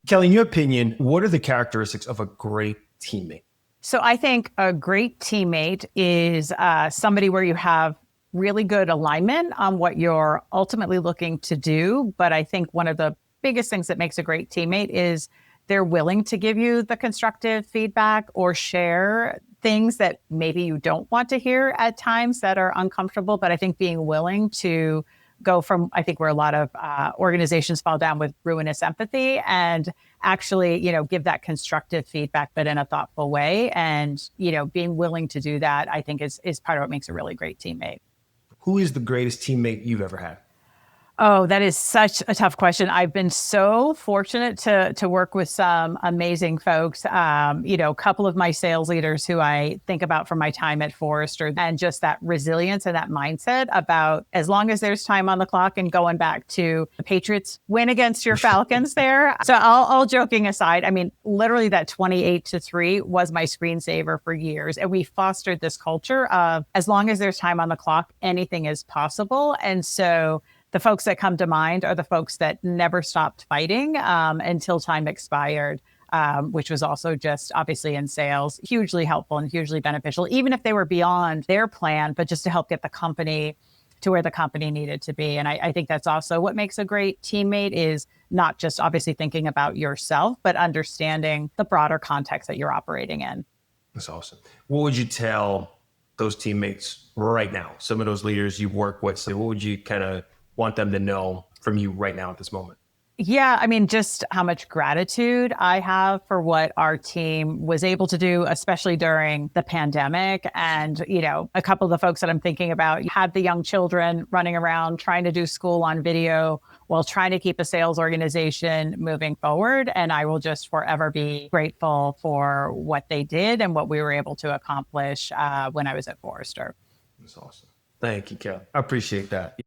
Kelley, in your opinion, what are the characteristics of a great teammate? So I think a great teammate is somebody where you have really good alignment on what you're ultimately looking to do. But I think one of the biggest things that makes a great teammate is they're willing to give you the constructive feedback or share things that maybe you don't want to hear at times that are uncomfortable. But I think being willing to go from, I think where a lot of organizations fall down with ruinous empathy and actually, give that constructive feedback, but in a thoughtful way. And, being willing to do that, I think is part of what makes a really great teammate. Who is the greatest teammate you've ever had? Oh, that is such a tough question. I've been so fortunate to work with some amazing folks. A couple of my sales leaders who I think about from my time at Forrester, and just that resilience and that mindset about as long as there's time on the clock, and going back to the Patriots win against your Falcons there. So all joking aside, I mean, literally that 28-3 was my screensaver for years. And we fostered this culture of as long as there's time on the clock, anything is possible. And so the folks that come to mind are the folks that never stopped fighting until time expired, which was also just obviously in sales, hugely helpful and hugely beneficial, even if they were beyond their plan, but just to help get the company to where the company needed to be. And I think that's also what makes a great teammate is not just obviously thinking about yourself, but understanding the broader context that you're operating in. That's awesome. What would you tell those teammates right now? Some of those leaders you work with, so what would you kind of want them to know from you right now at this moment? Yeah, I mean, just how much gratitude I have for what our team was able to do, especially during the pandemic. And, a couple of the folks that I'm thinking about had the young children running around trying to do school on video while trying to keep a sales organization moving forward. And I will just forever be grateful for what they did and what we were able to accomplish when I was at Forrester. That's awesome. Thank you, Kelley. I appreciate that.